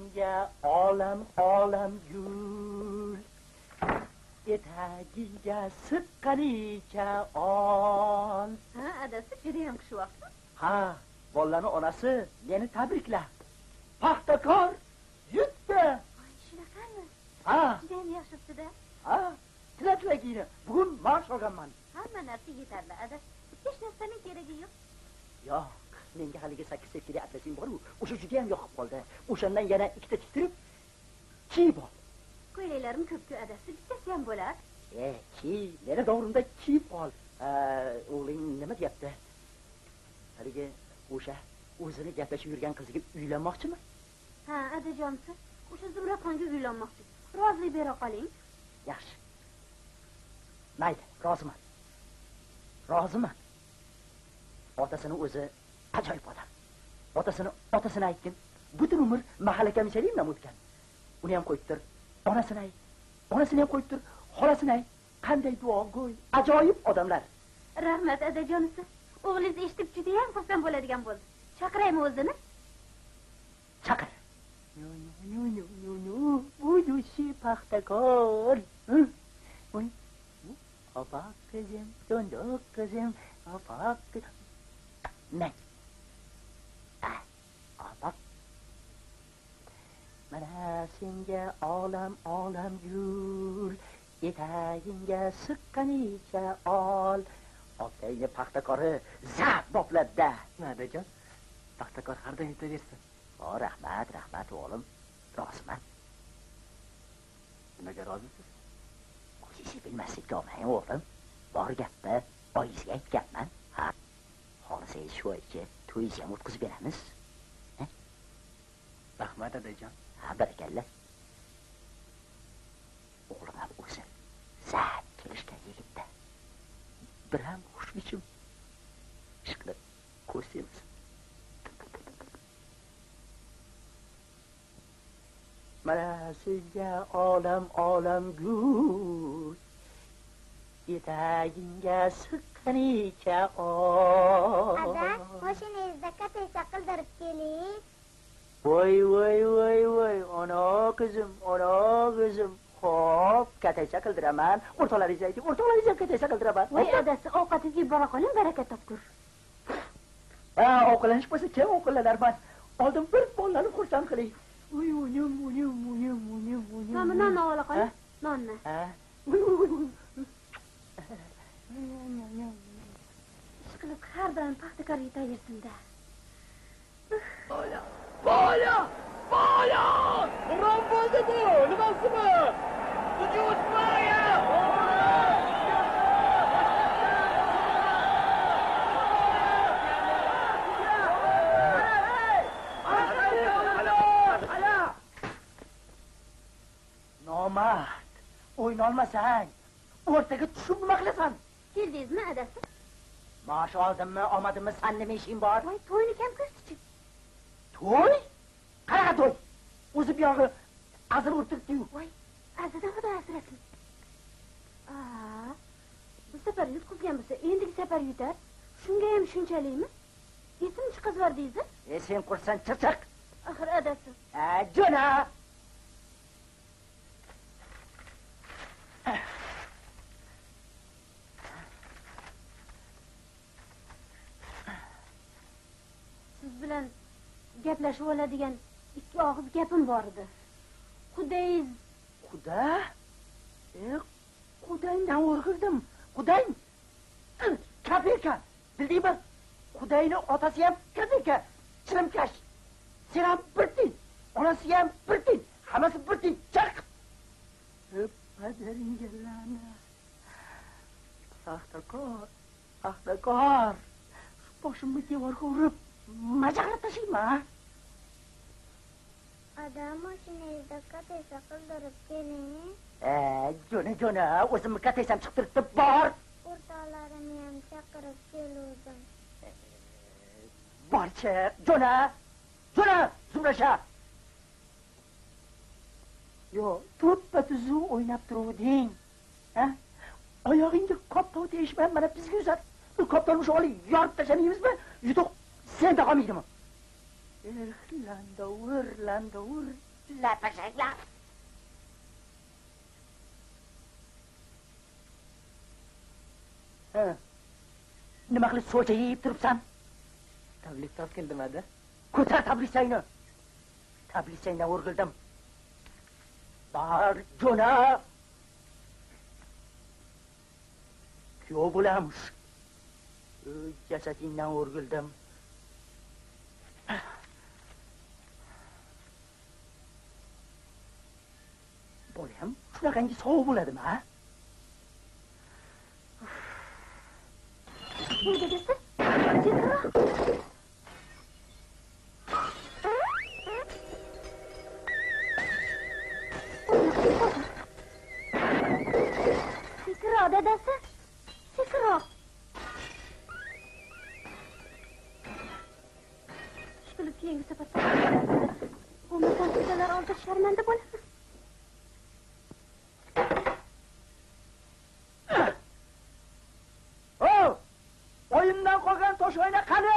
etagingga olam gul, etagingga siqqanicha ol. Ha, adasi juda ham xushvaqtmi? Ha, bolalarning onasi meni tabrikla. Paxtakor yutdi. Voy, shunaqami? Ha, Juda ham yaxshisi-da. ha, tilakligingni bugun maosh olganman. Hamma narsa yetarli, adas. Hech narsaning keragi yo'q. Yo'q, menga haligi 8 sepkili atlasing bor-ku, o'sha juda ham yoqib qoldi. O'shandan yana ikkita tiktirib kiyib ol. Ko'ylaklarim ko'p-ku, adasi, bittasi ham bo'lar. Kiy, meni davrimda kiyib ol. O'g'ling nima deyapti? Haligi o'sha o'zini gaplashib yurgan qiziga uylanmoqchimi? Ha, adajonsi, o'sha Zumraxonga uylanmoqchi. Rozilik bera qoling. Yaxshi. Mayli, roziman. Roziman. Otasini o'zi ajoyib odam. Otasini aytdim. Butun umr mahalla komissariyam bilan o'tgan. Uni ham qo'yib tur. Onasini ayt. Onasini ham qo'yib tur. Xolasini ayt. Qanday duogo'y, ajoyib odamlar. Rahmat, adajonisi. O'g'lingiz eshitib juda ham xursand bo'ladigan bo'ldi. Chaqiraymi o'zini? Chaqir. Bu yushi paxtakor. Voy. Opak qizim, dondoq qizim, opak. Ne? Opak. Mana senga olam gul, etagingga siqqanicha ol. Otayni paxtakori zab bopladda. Nadajon? Paxtakor har doim yutaversin. O, rahmat o'g'lim. Roziman. Nimaga rozisiz? O'zingiz bilmaslikka olmang o'g'lim. Bor gapni oyingizga aytganman. Ha. Xohlasangiz shu oyga to'yingizni ham o'tkazib beramiz. Rahmat adajon. Ha, barakalla. O'g'lim ham o'zi zab kelishgan yigitda. Bir ham xushbichim. Ishqilib ko'rsamiz. Mana senga olam gul, etagingga siqqanicha ol. Ada, mashinangizda kataysa qildirib keling. Voy, ona qizim. Xo'p, kataysa qildiraman. O'rtalaringizni ayting, o'rtalaringizni kataysa qildiraman. Voy, adasi, ovqatingizni yeb bora qoling, baraka topgur. Ha, ovqatlanish bo'lsa kim ovqatlanarman? Oldin bir bolalarni xursand qiling. Unyum. Nonni ola qoling. Nonni. Ha. Ishqilib har doim paxtakor yetaversin-da. Bola! Rom bo'ldi bu, nimasimi? Vujud boya! Nomard, o'ynolmasang, o'rtaga tushib nima qilasan? Keldingizmi, adasi? Maosh oldimmi, olmadimmi, san nima ishing bor? Voy, to'yni kam ko'rsichi. To'y? Qanaqa to'y? O'zi bu yog'i azir o'tiribdi-yu. Voy, azidan xudo asrasin. Bu safar yutqizgan bo'lsa, endigi safar yutar. Shunga ham shunchalikmi? Esim chiqazvardingiz-a? Sen qursan chirchiq. Axir adasi. Jo'na. Siz bilan gaplashib oladigan ikki og'iz gapim bor edi. Qudayingiz. Quda? Qudangdan o'rgildim. Qudang kapeka. Bildingmi? Qudayning otasi ham kapeka. Chilimkash. Sen ham birding. Onasi ham birding. Hammasi birding. Chiq. Padaringga la'nat. Paxtakor. Boshimni devorga urib majaqlab tashlayman. Ada, mashinangizda kataysa qildirib keling. Jo'na, o'zimni kataysam chiqib turibdi, bor. O'rtoqlarimni ham chaqirib keluvdim. Borchi, Jo'na, Zumrasha. Yo, to'ppa-tuzu o'ynab turuvding. Oyog'ingga qoptov deyishman, mana bizga uzat. Bu qoptovni shu olib yorib tashlaymizmi? Yutuq senda qolmaydimi? Landovur. lapashaklar. Nima qilib so'cha yeyib turibsan? Tablik top keldim ada. Ko'tar tablisangni. Tablisangdan o'rgildim. Bar jo'na. Kuyov bo'lamiz. Jasadingdan o'rgildim. Bolam, shunaqangi sovuq bo'ladimi, ha? Nega desa? Tezroq. Tezroq, dadasi. Tezroq. Shukr, keyingi safar. Bo'lmasam sizlar oldida sharmanda bo'lasiz. Oyimdan qolgan tosh oyna qani?